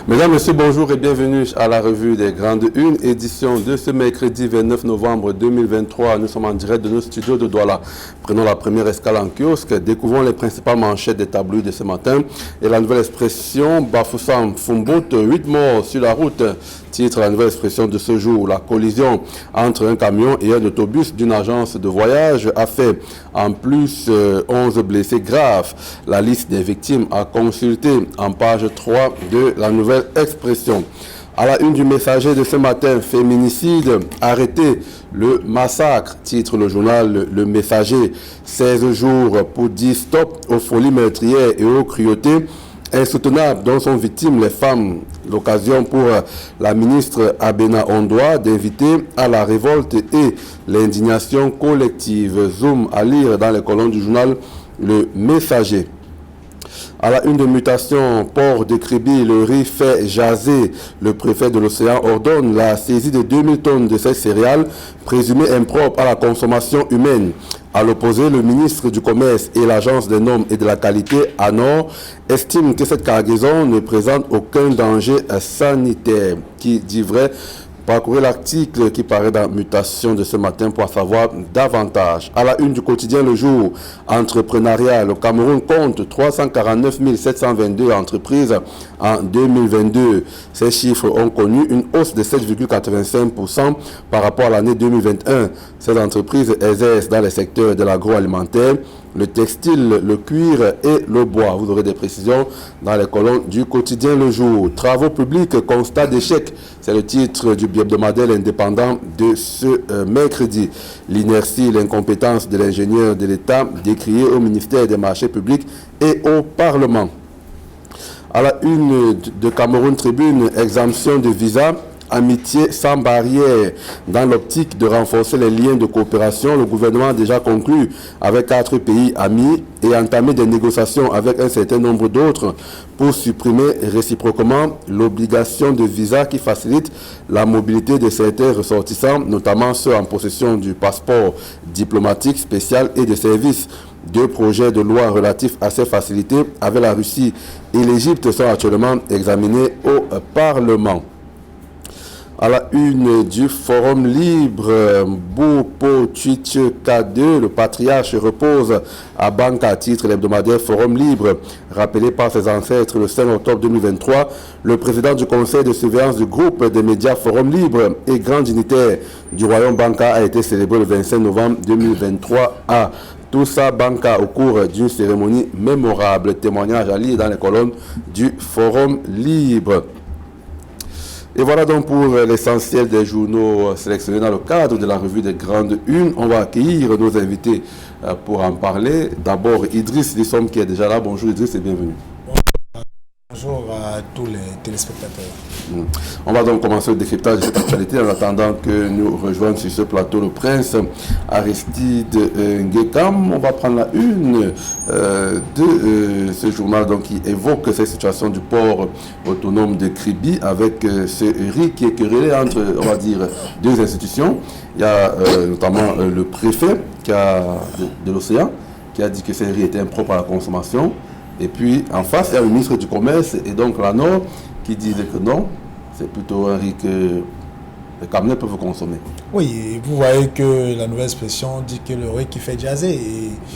Mesdames, Messieurs, bonjour et bienvenue à la revue des Grandes Unes, édition de ce mercredi 29 novembre 2023. Nous sommes en direct de nos studios de Douala. Prenons la première escale en kiosque, découvrons les principales manchettes des tabloïds de ce matin et la nouvelle expression Bafoussam Fumbout, 8 morts sur la route. Titre la nouvelle expression de ce jour. La collision entre un camion et un autobus d'une agence de voyage a fait en plus 11 blessés graves. La liste des victimes à consulter en page 3 de la nouvelle expression. À la une du Messager de ce matin, féminicide, arrêté, le massacre, titre le journal Le Messager. 16 jours pour dire stop aux folies meurtrières et aux cruautés insoutenables dont sont victimes les femmes. L'occasion pour la ministre Abena Ondoa d'inviter à la révolte et l'indignation collective. Zoom à lire dans les colonnes du journal Le Messager. À la une de mutation, port de Kribi, le riz fait jaser. Le préfet de l'Océan ordonne la saisie de 2000 tonnes de ces céréales présumées impropres à la consommation humaine. À l'opposé, le ministre du Commerce et l'Agence des normes et de la qualité, ANOR, estiment que cette cargaison ne présente aucun danger sanitaire. Qui dit vrai? Parcourez l'article qui paraît dans Mutation de ce matin pour en savoir davantage. À la une du quotidien Le Jour, entrepreneuriat, le Cameroun compte 349 722 entreprises en 2022. Ces chiffres ont connu une hausse de 7,85% par rapport à l'année 2021. Ces entreprises exercent dans les secteurs de l'agroalimentaire, le textile, le cuir et le bois. Vous aurez des précisions dans les colonnes du quotidien Le Jour. Travaux publics, constat d'échec. C'est le titre du hebdomadaire indépendant de ce mercredi. L'inertie, l'incompétence de l'ingénieur de l'État décriée au ministère des Marchés publics et au Parlement. À la une de Cameroun Tribune, exemption de visa. Amitié sans barrière. Dans l'optique de renforcer les liens de coopération, le gouvernement a déjà conclu avec 4 pays amis et entamé des négociations avec un certain nombre d'autres pour supprimer réciproquement l'obligation de visa qui facilite la mobilité de certains ressortissants, notamment ceux en possession du passeport diplomatique spécial et de service. 2 projets de loi relatifs à ces facilités avec la Russie et l'Égypte sont actuellement examinés au Parlement. À la une du Forum Libre, Boupo Twitch K2, le patriarche repose à Banca, titre l'hebdomadaire Forum Libre. Rappelé par ses ancêtres le 5 octobre 2023, le président du conseil de surveillance du groupe des médias Forum Libre et grand dignitaire du royaume Banca a été célébré le 25 novembre 2023 à Toussa Banca au cours d'une cérémonie mémorable. Témoignage à lire dans les colonnes du Forum Libre. Et voilà donc pour l'essentiel des journaux sélectionnés dans le cadre de la revue des Grandes Unes. On va accueillir nos invités pour en parler. D'abord Idriss Lissom qui est déjà là. Bonjour Idriss et bienvenue. Bonjour à tous les téléspectateurs. On va donc commencer le décryptage de cette actualité en attendant que nous rejoignent sur ce plateau le prince Aristide Ngekam. On va prendre la une de ce journal donc, qui évoque cette situation du port autonome de Kribi avec ce riz qui est querellé entre, on va dire, 2 institutions. Il y a notamment le préfet de l'Océan qui a dit que ce riz était impropre à la consommation. Et puis, en face, il y a le ministre du Commerce et donc l'ANOR qui disait que non, c'est plutôt un riz que les camionneurs peuvent consommer. Oui, vous voyez que la nouvelle expression dit que le riz qui fait jaser.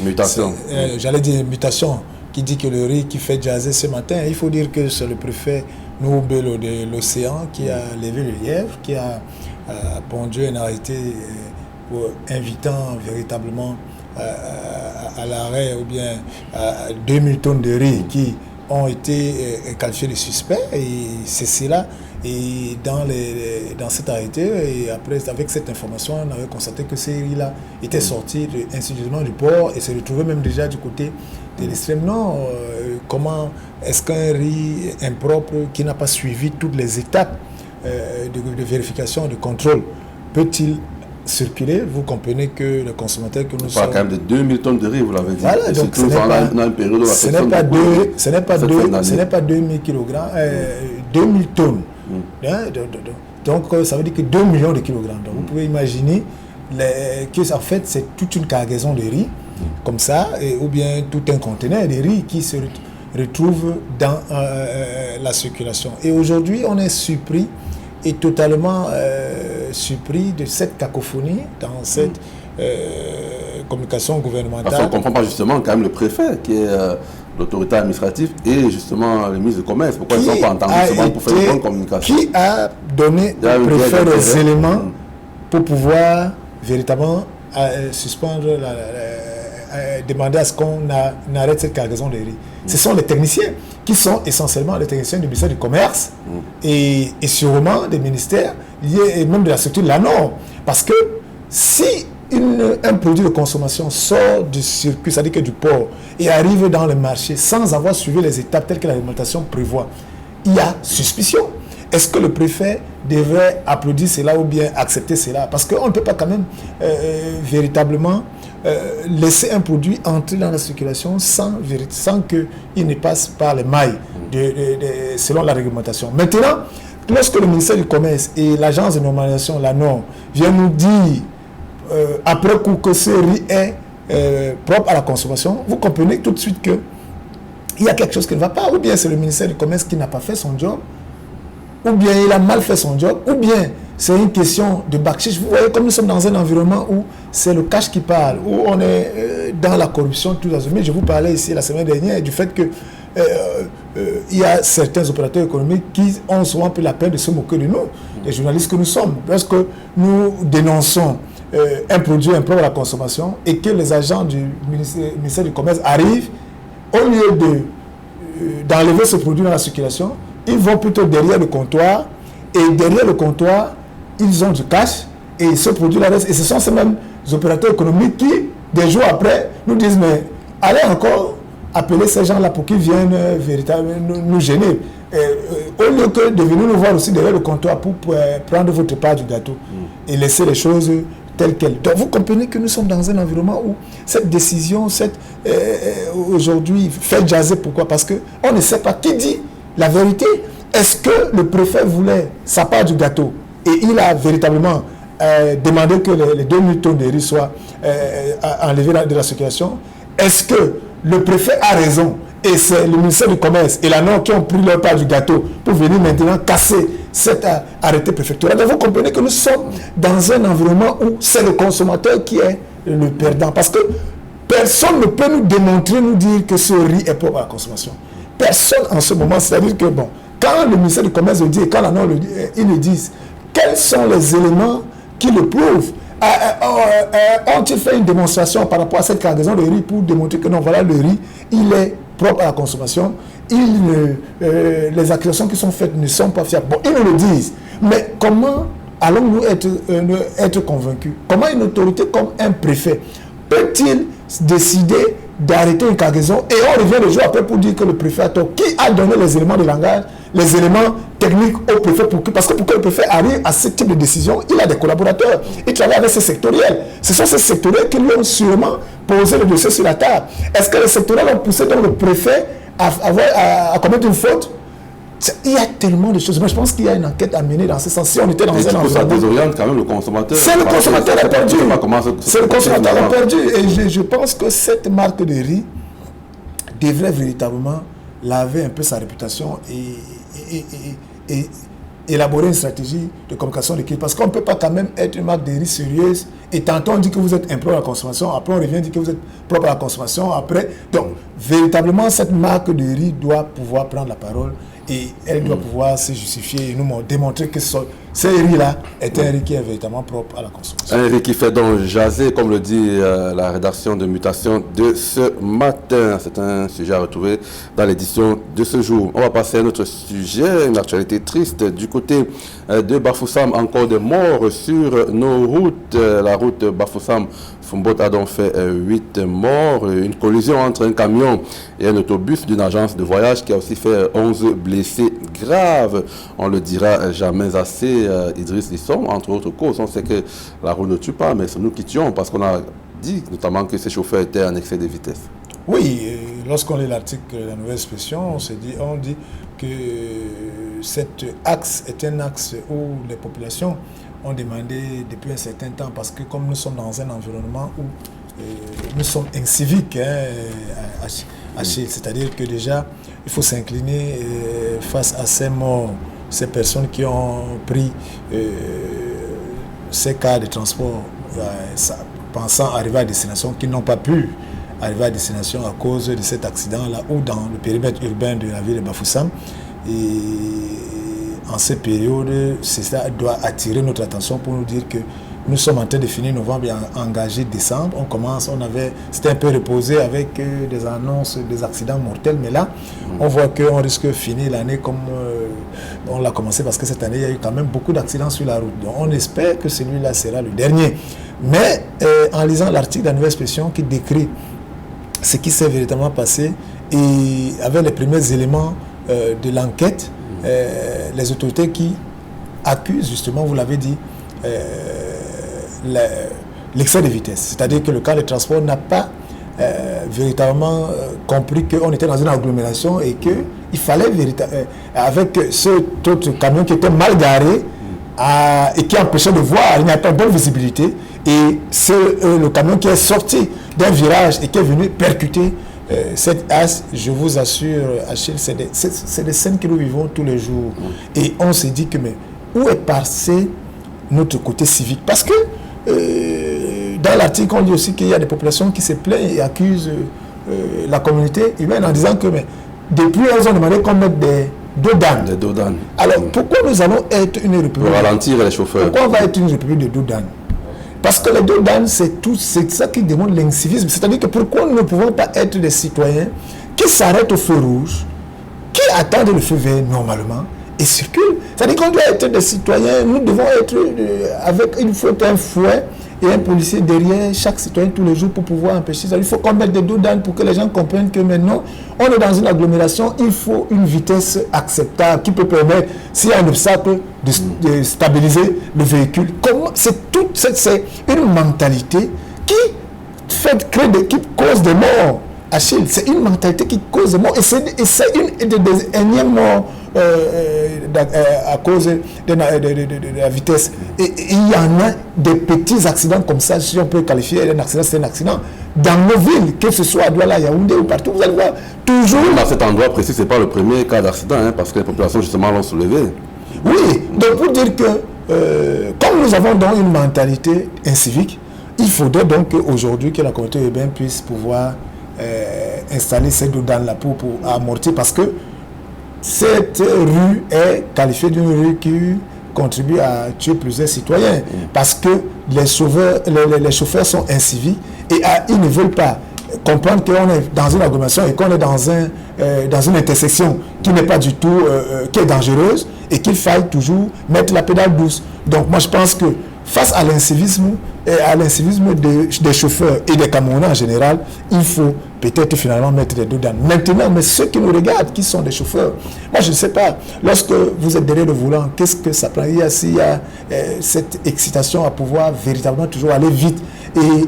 Mutation. J'allais dire mutation, qui dit que le riz qui fait jaser ce matin, il faut dire que c'est le préfet Noubelo de l'Océan qui a levé le lièvre, qui a pondu un arrêté invitant véritablement à l'arrêt ou bien à 2000 tonnes de riz qui ont été qualifiés de suspects et c'est cela. Et dans cet arrêté, et après, avec cette information, on avait constaté que ces riz-là étaient sortis insidieusement du port et se retrouvaient même déjà du côté de l'extrême nord. Comment est-ce qu'un riz impropre qui n'a pas suivi toutes les étapes de vérification, de contrôle, peut-il circuler? Vous comprenez que le consommateur que nous sommes... On parle quand même de 2000 tonnes de riz, vous l'avez dit. Voilà, donc ce n'est pas 2000 kg, 2000 tonnes. Donc ça veut dire que 2 millions de kilogrammes. Donc vous pouvez imaginer que en fait c'est toute une cargaison de riz comme ça, ou bien tout un conteneur de riz retrouvent dans la circulation. Et aujourd'hui, on est surpris et totalement surpris de cette cacophonie dans cette communication gouvernementale. Parce qu'on ne comprend pas justement quand même le préfet qui est l'autorité administrative et justement le ministre du Commerce. Pourquoi ils ne sont pas entendus justement pour faire une bonne communication? Qui a donné au préfet les éléments pour pouvoir véritablement suspendre, demander à ce qu'on arrête cette cargaison de riz? Ce sont les techniciens qui sont essentiellement les techniciens du ministère du Commerce et sûrement des ministères liés et même de la structure de la norme. Parce que si un produit de consommation sort du circuit, c'est-à-dire que du port, et arrive dans le marché sans avoir suivi les étapes telles que la réglementation prévoit, il y a suspicion. Est-ce que le préfet devrait applaudir cela ou bien accepter cela? Parce qu'on ne peut pas quand même véritablement laisser un produit entrer dans la circulation sans qu'il ne passe par les mailles selon la réglementation. Maintenant, lorsque le ministère du Commerce et l'agence de normalisation, la norme, viennent nous dire après coup que ce riz est propre à la consommation, vous comprenez tout de suite qu'il y a quelque chose qui ne va pas. Ou bien c'est le ministère du Commerce qui n'a pas fait son job, ou bien il a mal fait son job, ou bien c'est une question de bakchich. Vous voyez, comme nous sommes dans un environnement où c'est le cash qui parle, où on est dans la corruption tout azimut. Je vous parlais ici la semaine dernière du fait que il y a certains opérateurs économiques qui ont souvent pris la peine de se moquer de nous, les journalistes que nous sommes, parce que nous dénonçons un produit impropre à la consommation et que les agents du ministère du Commerce arrivent, au lieu d'enlever ce produit dans la circulation, ils vont plutôt derrière le comptoir, et derrière le comptoir, ils ont du cash, et ce produit-là reste. Et ce sont ces mêmes opérateurs économiques qui, des jours après, nous disent, mais allez encore appeler ces gens-là pour qu'ils viennent véritablement nous gêner. Au lieu que de venir nous voir aussi derrière le comptoir pour prendre votre part du gâteau et laisser les choses telles quelles. Donc vous comprenez que nous sommes dans un environnement où cette décision, aujourd'hui, fait jaser. Pourquoi? Parce qu'on ne sait pas qui dit la vérité. Est-ce que le préfet voulait sa part du gâteau et il a véritablement demandé que les 2000 tonnes de riz soient enlevées de la circulation? Est-ce que le préfet a raison et c'est le ministère du Commerce et la norme qui ont pris leur part du gâteau pour venir maintenant casser cet arrêté préfectoral? Donc vous comprenez que nous sommes dans un environnement où c'est le consommateur qui est le perdant. Parce que personne ne peut nous démontrer, nous dire que ce riz est propre à la consommation. Personne en ce moment. C'est-à-dire que bon, quand le ministère du Commerce le dit et quand la norme le dit, ils le disent, quels sont les éléments qui le prouvent? Ont-ils fait une démonstration par rapport à cette cargaison de riz pour démontrer que non, voilà, le riz, il est propre à la consommation, les accusations qui sont faites ne sont pas fiables. Bon, ils nous le disent, mais comment allons-nous être convaincus? Comment une autorité comme un préfet peut-il décider d'arrêter une cargaison et on revient le jour après pour dire que le préfet a tort? Qui a donné les éléments de langage, les éléments techniques au préfet? Parce que pour que le préfet arrive à ce type de décision, il a des collaborateurs, il travaille avec ces sectoriels. Ce sont ces sectoriels qui lui ont sûrement posé le dossier sur la table. Est-ce que les sectoriels ont poussé donc le préfet à commettre une faute? Il y a tellement de choses. Moi, je pense qu'il y a une enquête à mener dans ce sens. Si on était dans un environnement, ça désoriente quand même le consommateur. C'est le consommateur qui a perdu. C'est le consommateur qui a perdu. Et je pense que cette marque de riz devrait véritablement laver un peu sa réputation et élaborer une stratégie de communication d'équipe. Parce qu'on ne peut pas quand même être une marque de riz sérieuse et tantôt on dit que vous êtes impropre à la consommation, après on revient et dit que vous êtes propre à la consommation, après. Donc, véritablement, cette marque de riz doit pouvoir prendre la parole et elle doit pouvoir se justifier et nous démontrer que ce riz-là est un riz qui est véritablement propre à la consommation. Un riz qui fait donc jaser, comme le dit la rédaction de Mutation de ce matin. C'est un sujet à retrouver dans l'édition de ce jour. On va passer à un autre sujet, une actualité triste. Du côté de Bafoussam, encore des morts sur nos routes. La route Bafoussam-Fumbot a donc fait 8 morts. Une collision entre un camion et un autobus d'une agence de voyage qui a aussi fait 11 blessés graves. On le dira jamais assez, Idriss Lissom, entre autres causes. On sait que la route ne tue pas, mais c'est nous qui tuons parce qu'on a dit notamment que ces chauffeurs étaient en excès de vitesse. Oui, lorsqu'on lit l'article de la Nouvelle Expression, on dit que cet axe est un axe où les populations ont demandé depuis un certain temps, parce que comme nous sommes dans un environnement où nous sommes inciviques, Achille. C'est-à-dire que déjà, il faut s'incliner face à ces morts, ces personnes qui ont pris ces cas de transport pensant arriver à destination, qui n'ont pas pu arriver à destination à cause de cet accident-là ou dans le périmètre urbain de la ville de Bafoussam. Et en ces périodes, ça doit attirer notre attention pour nous dire que nous sommes en train de finir novembre et engager décembre. C'était un peu reposé avec des annonces des accidents mortels, mais là, on voit qu'on risque de finir l'année comme on l'a commencé, parce que cette année, il y a eu quand même beaucoup d'accidents sur la route. Donc, on espère que celui-là sera le dernier. Mais en lisant l'article de la Nouvelle Expression qui décrit ce qui s'est véritablement passé, et avec les premiers éléments de l'enquête, les autorités qui accusent, justement, vous l'avez dit, l'excès de vitesse. C'est-à-dire que le cas de transport n'a pas véritablement compris qu'on était dans une agglomération et qu'il fallait avec cet autre camion qui était mal garé et qui empêchait de voir, il n'y a pas de bonne visibilité, et c'est le camion qui est sorti d'un virage et qui est venu percuter cette as. Je vous assure, Achille, c'est des scènes que nous vivons tous les jours. Et on s'est dit que, mais où est passé notre côté civique? Parce que dans l'article, on dit aussi qu'il y a des populations qui se plaignent et accusent la communauté humaine en disant que, mais depuis, elles ont demandé qu'on mette des dos d'âne. Alors, pourquoi nous allons être une république? Pour ralentir les chauffeurs. Pourquoi on va être une république de dos d'âne? Parce que les dos d'âne, c'est ça qui démontre l'incivisme. C'est-à-dire que pourquoi nous ne pouvons pas être des citoyens qui s'arrêtent au feu rouge, qui attendent le feu vert normalement et circulent? C'est-à-dire qu'on doit être des citoyens, nous devons être il faut un fouet et un policier derrière chaque citoyen tous les jours pour pouvoir empêcher ça. Il faut qu'on mette des dos d'âne pour que les gens comprennent que maintenant, on est dans une agglomération, il faut une vitesse acceptable qui peut permettre, s'il y a un obstacle, de stabiliser le véhicule. C'est une mentalité qui cause des morts. Achille, c'est une mentalité qui cause des morts. Et c'est une des énièmes morts à cause de la vitesse. Et il y en a des petits accidents comme ça, si on peut qualifier un accident, c'est un accident. Dans nos villes, que ce soit à Douala, Yaoundé ou partout, vous allez voir toujours... Dans cet endroit précis, ce n'est pas le premier cas d'accident, parce que les populations justement l'ont soulevé. Oui, donc pour dire que, comme nous avons donc une mentalité incivique, il faudrait donc aujourd'hui que la communauté urbaine puisse pouvoir installer ces dos d'âne là pour amortir, parce que cette rue est qualifiée d'une rue qui contribue à tuer plusieurs citoyens, parce que les chauffeurs sont inciviques et ils ne veulent pas comprendre qu'on est dans une agglomération et qu'on est dans une intersection qui n'est pas du tout, qui est dangereuse, et qu'il faille toujours mettre la pédale douce. Donc moi je pense que face à l'incivisme des chauffeurs et des camionneurs en général, il faut peut-être finalement mettre des dos d'âne. Maintenant, mais ceux qui nous regardent, qui sont des chauffeurs, moi je ne sais pas, lorsque vous êtes derrière le volant, qu'est-ce que ça prend? Il y a cette excitation à pouvoir véritablement toujours aller vite,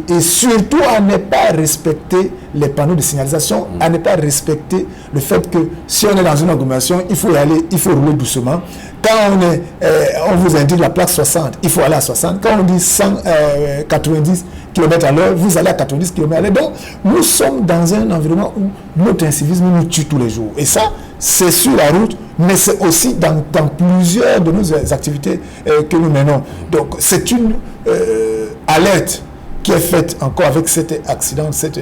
et surtout à ne pas respecter les panneaux de signalisation, à ne pas respecter le fait que si on est dans une agglomération, il faut y aller, il faut rouler doucement. Quand on vous indique la plaque 60, il faut aller à 60. Quand on dit 190 km à l'heure, vous allez à 90 km à l'heure. Donc, nous sommes dans un environnement où notre incivisme nous tue tous les jours. Et ça, c'est sur la route, mais c'est aussi dans plusieurs de nos activités que nous menons. Donc, c'est une alerte qui est faite encore avec cet accident, cet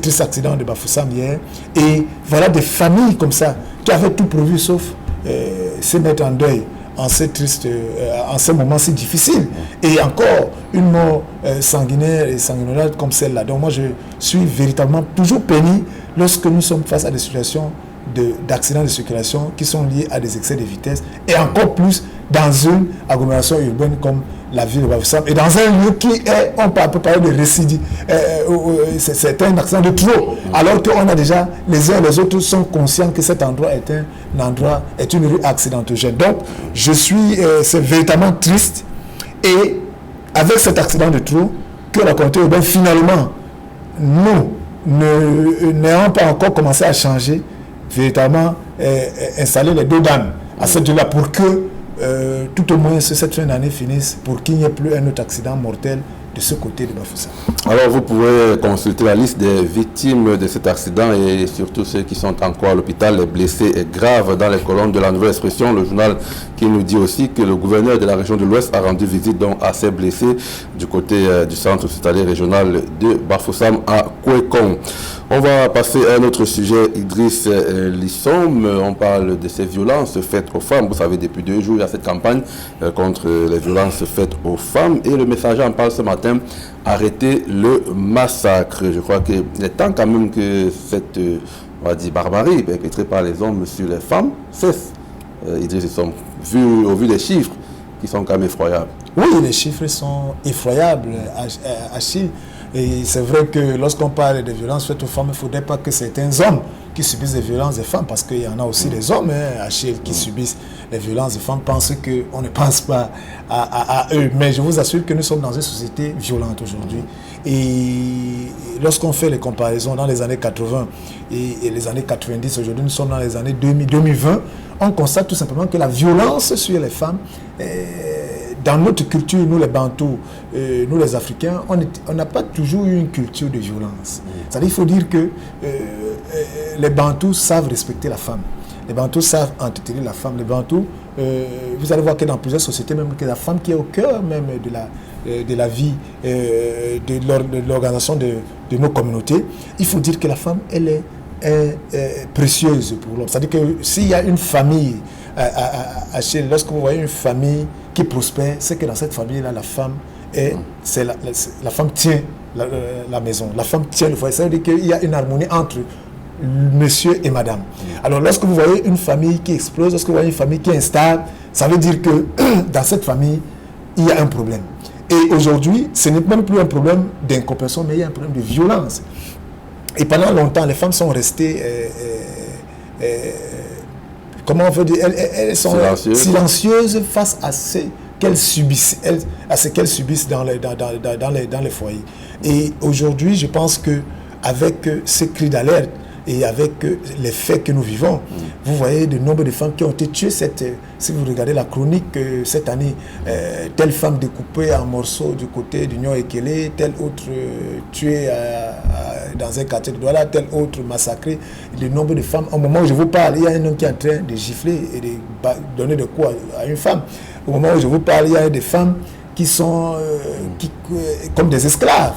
triste accident de Bafoussam hier. Et voilà des familles comme ça qui avaient tout prévu sauf se mettre en deuil en ces moments si difficiles. Et encore une mort sanguinaire et sanguinolente comme celle-là. Donc moi je suis véritablement toujours peiné lorsque nous sommes face à des situations d'accidents de circulation qui sont liés à des excès de vitesse, et encore plus dans une agglomération urbaine comme la ville de Bafoussam, et dans un lieu qui est, on peut parler de récidive, c'est un accident de trop, alors qu'on a déjà, les uns et les autres sont conscients que cet endroit est une rue accidentogène. Donc, c'est véritablement triste, et avec cet accident de trop, que la communauté urbaine, finalement, nous n'ayons pas encore commencé à changer, véritablement installer les dos d'âne à cette là pour que tout au moins cette fin d'année finisse, pour qu'il n'y ait plus un autre accident mortel de ce côté de Bafoussam. Alors, vous pouvez consulter la liste des victimes de cet accident et surtout ceux qui sont encore à l'hôpital, les blessés et graves dans les colonnes de la Nouvelle Expression. Le journal qui nous dit aussi que le gouverneur de la région de l'Ouest a rendu visite donc à ces blessés du côté du centre hospitalier régional de Bafoussam à Kouekong. On va passer à un autre sujet, Idriss Lissom. On parle de ces violences faites aux femmes. Vous savez, depuis 2 jours, il y a cette campagne contre les violences faites aux femmes. Et le Messager en parle ce matin, arrêter le massacre. Je crois qu'il est temps quand même que cette, on va dire, barbarie perpétrée par les hommes sur les femmes cesse. Idriss Lissom, au vu des chiffres qui sont quand même effroyables. Oui, les chiffres sont effroyables, Achille. Et c'est vrai que lorsqu'on parle de violences faites aux femmes, il ne faudrait pas que certains hommes qui subissent des violences des femmes, parce qu'il y en a aussi des hommes, Achille, qui subissent les violences des femmes, pensent qu'on ne pense pas à eux. Mais je vous assure que nous sommes dans une société violente aujourd'hui. Et lorsqu'on fait les comparaisons dans les années 80 et les années 90, aujourd'hui nous sommes dans les années 2020, on constate tout simplement que la violence sur les femmes, dans notre culture, nous les Bantous, nous les Africains, on n'a pas toujours eu une culture de violence. C'est-à-dire qu'il faut dire que les Bantous savent respecter la femme. Les Bantous savent entretenir la femme. Les Bantous, vous allez voir que dans plusieurs sociétés, même que la femme qui est au cœur même de la vie, de l'organisation de nos communautés, il faut dire que la femme, elle est précieuse pour l'homme. C'est-à-dire que s'il y a une famille, lorsque vous voyez une famille qui prospère, c'est que dans cette famille-là, la femme la femme tient la maison, la femme tient le foyer. Ça veut dire qu'il y a une harmonie entre monsieur et madame. Alors lorsque vous voyez une famille qui explose, lorsque vous voyez une famille qui est instable, ça veut dire que dans cette famille, il y a un problème. Et aujourd'hui, ce n'est même plus un problème d'incompréhension, mais il y a un problème de violence. Et pendant longtemps, les femmes sont restées, comment on veut dire, elles sont silencieuses face à ce qu'elles subissent, dans les foyers. Et aujourd'hui, je pense que avec ces cris d'alerte et avec les faits que nous vivons, vous voyez le nombre de femmes qui ont été tuées. Si vous regardez la chronique cette année, telle femme découpée en morceaux du côté d'Union Ekele, telle autre tuée dans un quartier de Douala, telle autre massacrée. Le nombre de femmes, au moment où je vous parle, il y a un homme qui est en train de gifler et de donner des coups à une femme. Au moment où je vous parle, il y a des femmes qui sont comme des esclaves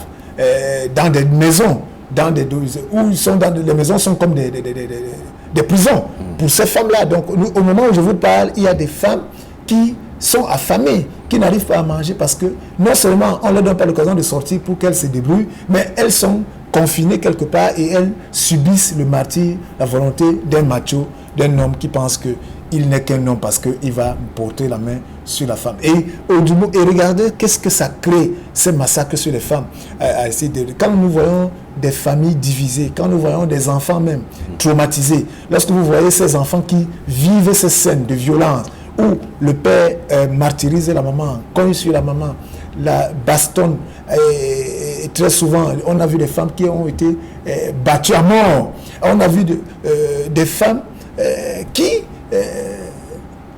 dans des maisons. Les maisons sont comme des prisons pour ces femmes-là. Donc, au moment où je vous parle, il y a des femmes qui sont affamées, qui n'arrivent pas à manger parce que non seulement on ne leur donne pas l'occasion de sortir pour qu'elles se débrouillent, mais elles sont confinées quelque part et elles subissent le martyre, la volonté d'un macho, d'un homme qui pense qu'il n'est qu'un homme parce qu'il va porter la main sur la femme. Et regardez qu'est-ce que ça crée, ces massacres sur les femmes. Quand nous voyons des familles divisées, quand nous voyons des enfants même traumatisés, lorsque vous voyez ces enfants qui vivent ces scènes de violence, où le père martyrise la maman, cogne sur la maman, la bastonne, et très souvent, on a vu des femmes qui ont été battues à mort. On a vu des femmes qui,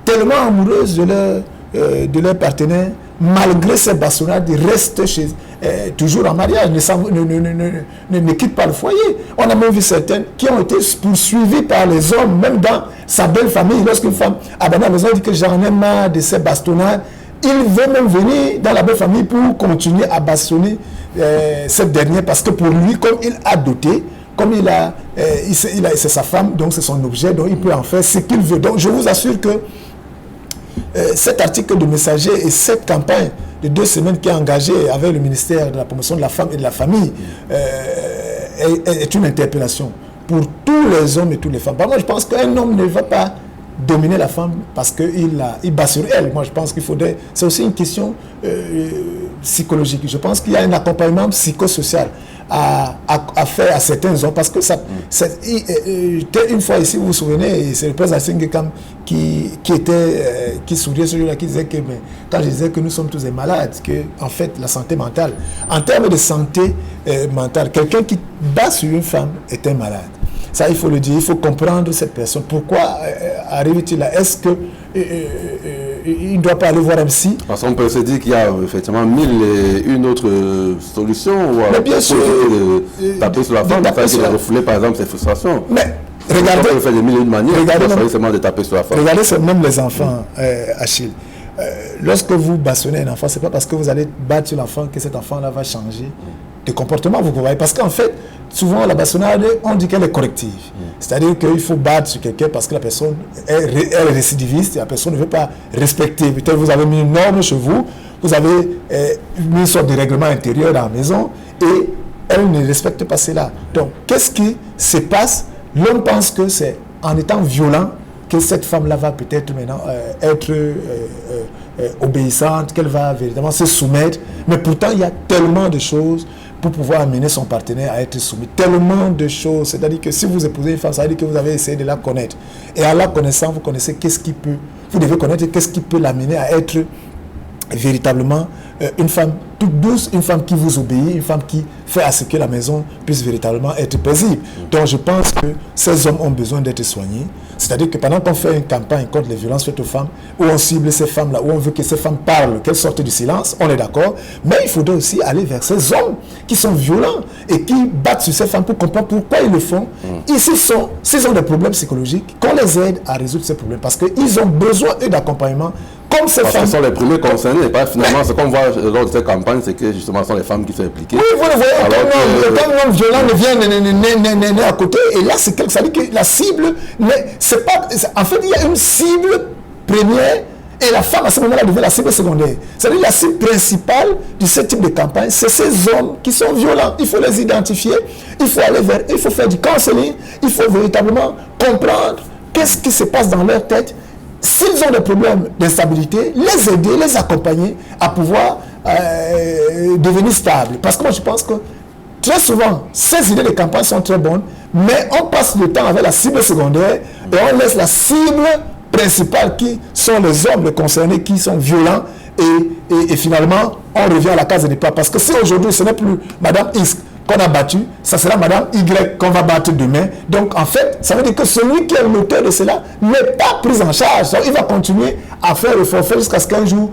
tellement amoureuses de leur partenaire, malgré ces bastonnades, restent toujours en mariage, ne quittent pas le foyer. On a même vu certaines qui ont été poursuivies par les hommes, même dans sa belle famille. Lorsqu'une femme abandonne la maison, elle dit que j'en ai marre de ces bastonnades, il veut même venir dans la belle famille pour continuer à bastonner cette dernière, parce que pour lui, comme il a doté, comme c'est sa femme, donc c'est son objet, donc il peut en faire ce qu'il veut. Donc je vous assure que cet article de Messager et cette campagne de 2 semaines qui est engagée avec le ministère de la promotion de la femme et de la famille est une interpellation pour tous les hommes et toutes les femmes. Moi, je pense qu'un homme ne va pas dominer la femme parce qu'il bat sur elle. Moi, je pense qu'il faudrait... C'est aussi une question psychologique. Je pense qu'il y a un accompagnement psychosocial à faire à certains hommes parce que une fois ici, vous vous souvenez, c'est le président Singekam qui souriait celui-là, qui disait que quand je disais que nous sommes tous des malades, que en fait la santé mentale, en termes de santé mentale, quelqu'un qui bat sur une femme est un malade. Ça, il faut le dire, il faut comprendre cette personne. Pourquoi arrive-t-il là? Est-ce que il ne doit pas aller voir un psy. Parce qu'on peut se dire qu'il y a effectivement 1001 autres solutions. Mais bien sûr. Taper sur la femme, il faut refouler par exemple ses frustrations. Mais regardez. On peut faire de 1001 manières. Regardez seulement de taper sur la femme. Regardez même les enfants, Achille. Lorsque vous bastonnez un enfant, ce n'est pas parce que vous allez battre sur l'enfant que cet enfant-là va changer de comportement. Vous voyez, parce qu'en fait, souvent la bastonnade, on dit qu'elle est corrective. C'est-à-dire qu'il faut battre sur quelqu'un parce que la personne est récidiviste et la personne ne veut pas respecter. Peut-être vous avez mis une norme chez vous, vous avez mis une sorte de règlement intérieur dans la maison et elle ne respecte pas cela. Donc, qu'est-ce qui se passe? L'homme pense que c'est en étant violent que cette femme-là va peut-être maintenant être obéissante, qu'elle va véritablement se soumettre. Mais pourtant, il y a tellement de choses pour pouvoir amener son partenaire à être soumis. Tellement de choses. C'est-à-dire que si vous épousez une femme, ça veut dire que vous avez essayé de la connaître. Et en la connaissant, vous connaissez qu'est-ce qui peut... Vous devez connaître qu'est-ce qui peut l'amener à être véritablement une femme toute douce, une femme qui vous obéit, une femme qui fait à ce que la maison puisse véritablement être paisible. Donc je pense que ces hommes ont besoin d'être soignés. C'est-à-dire que pendant qu'on fait une campagne contre les violences faites aux femmes, où on cible ces femmes-là, où on veut que ces femmes parlent, qu'elles sortent du silence, on est d'accord. Mais il faudrait aussi aller vers ces hommes qui sont violents et qui battent sur ces femmes pour comprendre pourquoi ils le font. Et s'ils ont des problèmes psychologiques, qu'on les aide à résoudre ces problèmes. Parce qu'ils ont besoin, eux, d'accompagnement. Comme ces femmes. Ce sont les premiers concernés. Pas finalement, ce qu'on voit lors de ces campagnes, c'est que justement, ce sont les femmes qui sont impliquées. Oui, vous le voyez, comme l'homme violent ne vient à côté. Et là, ça veut dire que la cible, c'est pas. En fait, il y a une cible première et la femme, à ce moment-là, devient la cible secondaire. C'est-à-dire la cible principale de ce type de campagne, c'est ces hommes qui sont violents. Il faut les identifier, il faut aller vers eux, il faut faire du counseling, il faut véritablement comprendre qu'est-ce qui se passe dans leur tête. S'ils ont des problèmes d'instabilité, les aider, les accompagner à pouvoir devenir stables. Parce que moi, je pense que très souvent, ces idées de campagne sont très bonnes, mais on passe le temps avec la cible secondaire et on laisse la cible principale qui sont les hommes les concernés qui sont violents et finalement, on revient à la case de départ. Parce que si aujourd'hui, ce n'est plus Madame X qu'on a battu, ça sera Madame Y qu'on va battre demain. Donc en fait, ça veut dire que celui qui est l'auteur de cela n'est pas pris en charge. Donc, il va continuer à faire le forfait jusqu'à ce qu'un jour,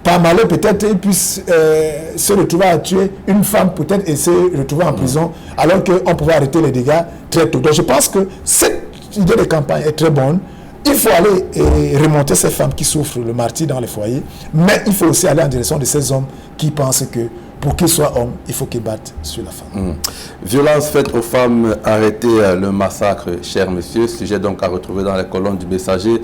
par malheur peut-être, il puisse se retrouver à tuer une femme peut-être et se retrouver en prison alors qu'on pouvait arrêter les dégâts très tôt. Donc je pense que cette idée de campagne est très bonne. Il faut aller remonter ces femmes qui souffrent le martyre dans les foyers, mais il faut aussi aller en direction de ces hommes qui pensent que pour qu'ils soient hommes, il faut qu'ils battent sur la femme. Violence faite aux femmes, arrêtez le massacre, cher monsieur. Sujet donc à retrouver dans les colonnes du Messager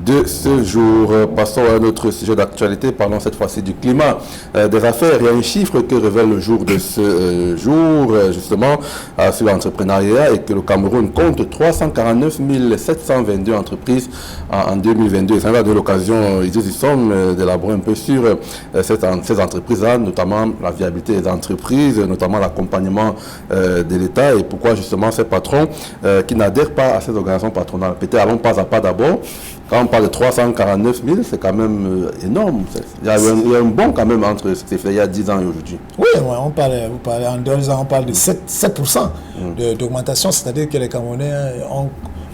de ce jour. Passons à un autre sujet d'actualité. Parlons cette fois-ci du climat des affaires. Il y a un chiffre que révèle le jour de ce jour, justement, sur l'entrepreneuriat, et que le Cameroun compte 349 722 entreprises en 2022. Et ça va de l'occasion, ils sont d'élaborer un peu sur ces entreprises-là, notamment la viabilité des entreprises, notamment l'accompagnement de l'État, et pourquoi justement ces patrons qui n'adhèrent pas à ces organisations patronales. Peut-être allons pas à pas d'abord. Quand on parle de 349 000, c'est quand même énorme. Il y a un bond quand même entre ce qui s'est fait il y a 10 ans et aujourd'hui. Oui, on parle en 2 ans, on parle de 7% d'augmentation, c'est-à-dire que les Camerounais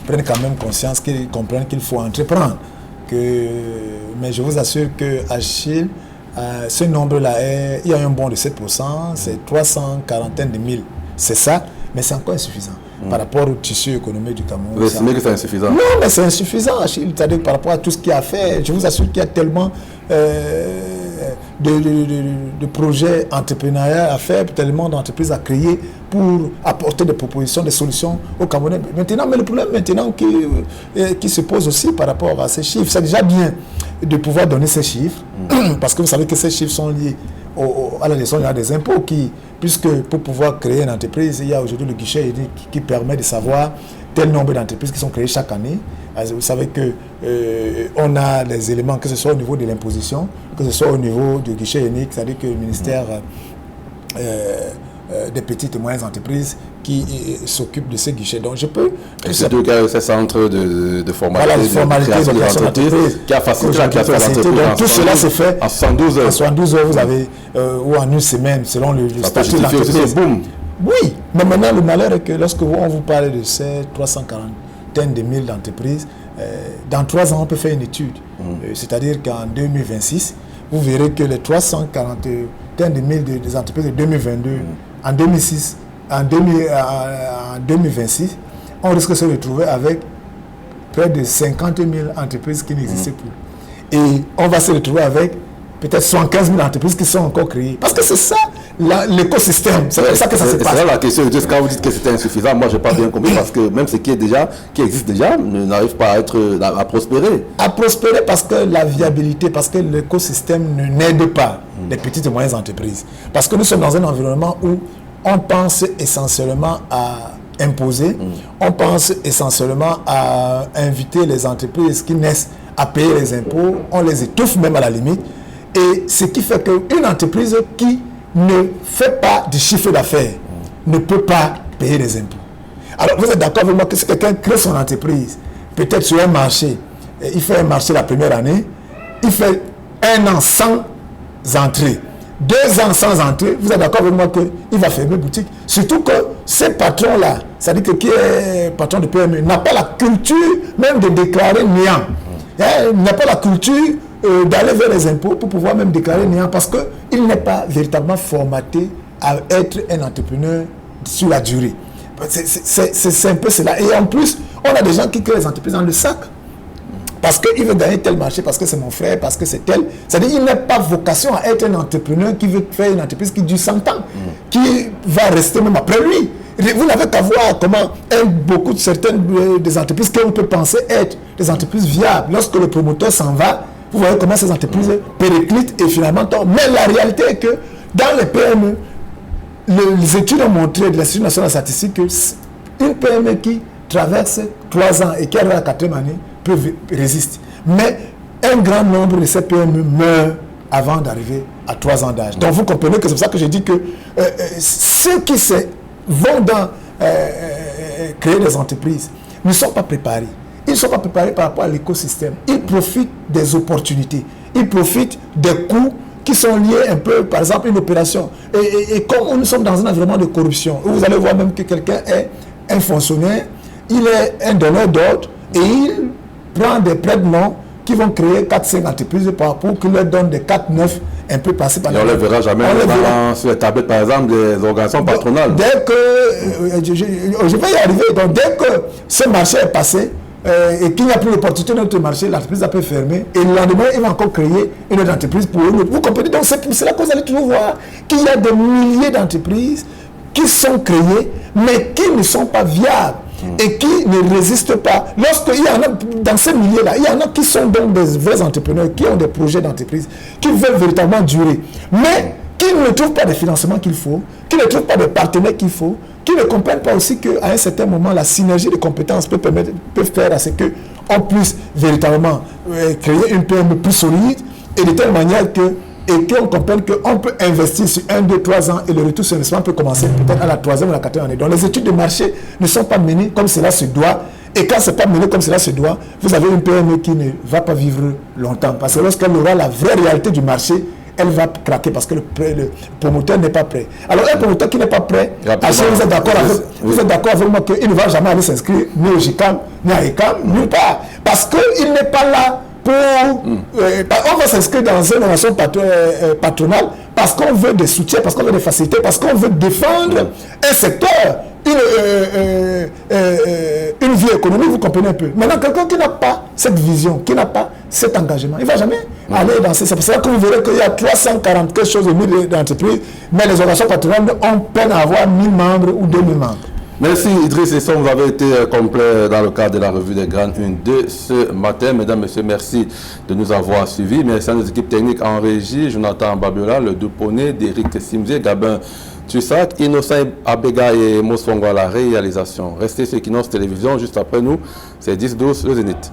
prennent quand même conscience qu'ils comprennent qu'il faut entreprendre. Mais je vous assure que Achille, ce nombre-là, il y a un bond de 7%, c'est 340 000. C'est ça, mais c'est encore insuffisant. Par rapport au tissu économique du Cameroun. Vous estimez que c'est insuffisant? Non, mais c'est insuffisant, Achille. C'est-à-dire par rapport à tout ce qu'il y a à faire, je vous assure qu'il y a tellement de projets entrepreneuriaux à faire, tellement d'entreprises à créer pour apporter des propositions, des solutions aux Camerounais. Maintenant, mais le problème maintenant qui se pose aussi par rapport à ces chiffres, c'est déjà bien de pouvoir donner ces chiffres, parce que vous savez que ces chiffres sont liés à la leçon, il y a des impôts puisque pour pouvoir créer une entreprise, il y a aujourd'hui le guichet qui permet de savoir tel nombre d'entreprises qui sont créées chaque année. Vous savez que on a les éléments, que ce soit au niveau de l'imposition, que ce soit au niveau du guichet unique, c'est-à-dire que le ministère des petites et moyennes entreprises qui s'occupent de ces guichets. Donc je peux... C'est tout cas ces centres de formalité, voilà, de création d'entreprise qui a facilité la création d'entreprise. Donc tout cela se fait en 72 heures. En 72 heures, vous avez, ou en une semaine, selon le statut de l'entreprise. Oui, mais maintenant le malheur est que lorsque on vous parle de ces 340 tonnes de mille d'entreprises, dans 3 ans, on peut faire une étude. C'est-à-dire qu'en 2026, vous verrez que les 340 tonnes de mille des entreprises de 2022, en 2026, on risque de se retrouver avec près de 50 000 entreprises qui n'existaient plus. Et on va se retrouver avec peut-être 75 000 entreprises qui sont encore créées. Parce que c'est ça l'écosystème. C'est ça que ça se passe. C'est là la question. Quand vous dites que c'était insuffisant, moi je n'ai pas bien compris parce que même ce qui existe déjà n'arrive pas à prospérer. À prospérer parce que la viabilité, parce que l'écosystème n'aide pas les petites et moyennes entreprises. Parce que nous sommes dans un environnement où on pense essentiellement à imposer, on pense essentiellement à inviter les entreprises qui naissent à payer les impôts, on les étouffe même à la limite. Et ce qui fait qu'une entreprise qui ne fait pas de chiffre d'affaires ne peut pas payer les impôts. Alors vous êtes d'accord avec moi que si quelqu'un crée son entreprise, peut-être sur un marché, il fait un marché la première année, il fait 1 an sans entrée, 2 ans sans entrée, vous êtes d'accord avec moi qu'il va fermer boutique. Surtout que ces patrons-là, c'est-à-dire que qui est patron de PME, n'a pas la culture même de déclarer néant. Il n'a pas la culture d'aller vers les impôts pour pouvoir même déclarer néant parce qu'il n'est pas véritablement formaté à être un entrepreneur sur la durée. C'est un peu cela. Et en plus, on a des gens qui créent les entreprises dans le sac. Parce qu'il veut gagner tel marché, parce que c'est mon frère, parce que c'est tel. C'est-à-dire qu'il n'a pas vocation à être un entrepreneur qui veut faire une entreprise qui dure 100 ans, qui va rester même après lui. Vous n'avez qu'à voir comment beaucoup de certaines des entreprises qu'on peut penser être des entreprises viables. Lorsque le promoteur s'en va, vous voyez comment ces entreprises périclitent et finalement tombent. Mais la réalité est que dans les PME, les études ont montré de l'Institut national de la statistique qu'une PME qui traverse 3 ans et qui arrive à la 4e année peut résister. Mais un grand nombre de ces PME meurent avant d'arriver à 3 ans d'âge. Donc vous comprenez que c'est pour ça que je dis que ceux qui vont dans créer des entreprises ne sont pas préparés. Ils ne sont pas préparés par rapport à l'écosystème. Ils profitent des opportunités. Ils profitent des coûts qui sont liés un peu, par exemple, une opération. Et comme nous sommes dans un environnement de corruption, où vous allez voir même que quelqu'un est un fonctionnaire, il est un donneur d'ordre et il prend des prête-noms qui vont créer 4-5 entreprises pour qu'ils leur donnent des 4-9 un peu passés par on ne les verra jamais sur les tablettes, par exemple, des organisations patronales. Dès que, je vais y arriver, donc dès que ce marché est passé, et qu'il n'y a plus d'opportunité dans notre marché, l'entreprise a pu fermer et le lendemain, il va encore créer une autre entreprise pour eux. Vous comprenez? Donc c'est là que vous allez toujours voir qu'il y a des milliers d'entreprises qui sont créées, mais qui ne sont pas viables et qui ne résistent pas. Lorsqu'il y en a dans ces milliers-là, il y en a qui sont donc des vrais entrepreneurs, qui ont des projets d'entreprise, qui veulent véritablement durer, mais qui ne trouvent pas de financement qu'il faut, qui ne trouvent pas de partenaires qu'il faut, qui ne comprennent pas aussi qu'à un certain moment, la synergie de compétences peut faire à ce qu'on puisse véritablement créer une PME plus solide et de telle manière qu'on comprenne qu'on peut investir sur 1, 2, 3 ans et le retour sur investissement peut commencer peut-être à la 3e ou la 4e année. Donc les études de marché ne sont pas menées comme cela se doit. Et quand ce n'est pas mené comme cela se doit, vous avez une PME qui ne va pas vivre longtemps. Parce que lorsqu'elle aura la vraie réalité du marché, elle va craquer parce que le promoteur n'est pas prêt. Alors un promoteur qui n'est pas prêt, vous êtes d'accord avec moi qu'il ne va jamais aller s'inscrire ni au GICAM, ni à ECAM, nulle part. Parce qu'il n'est pas là pour... on va s'inscrire dans une relation patronale parce qu'on veut des soutiens, parce qu'on veut des facilités, parce qu'on veut défendre un secteur, une vie économique, vous comprenez un peu. Maintenant, quelqu'un qui n'a pas cette vision, qui n'a pas cet engagement, il ne va jamais aller dans ces... C'est pour ça que vous verrez qu'il y a 340 quelque chose de milliers d'entreprises, mais les organisations patronales ont peine à avoir 1000 membres ou 2000 membres. Merci Idriss Esson, vous avez été complet dans le cadre de la revue des grandes unes de ce matin. Mesdames, Messieurs, merci de nous avoir suivis. Merci à nos équipes techniques en régie, Jonathan Babiola, le Duponnet, d'Éric Simzier, Gabin Tussac, Innocent Abega et Mosfongo à la réalisation. Restez sur Equinox Télévision, juste après nous, c'est 10-12 le Zénith.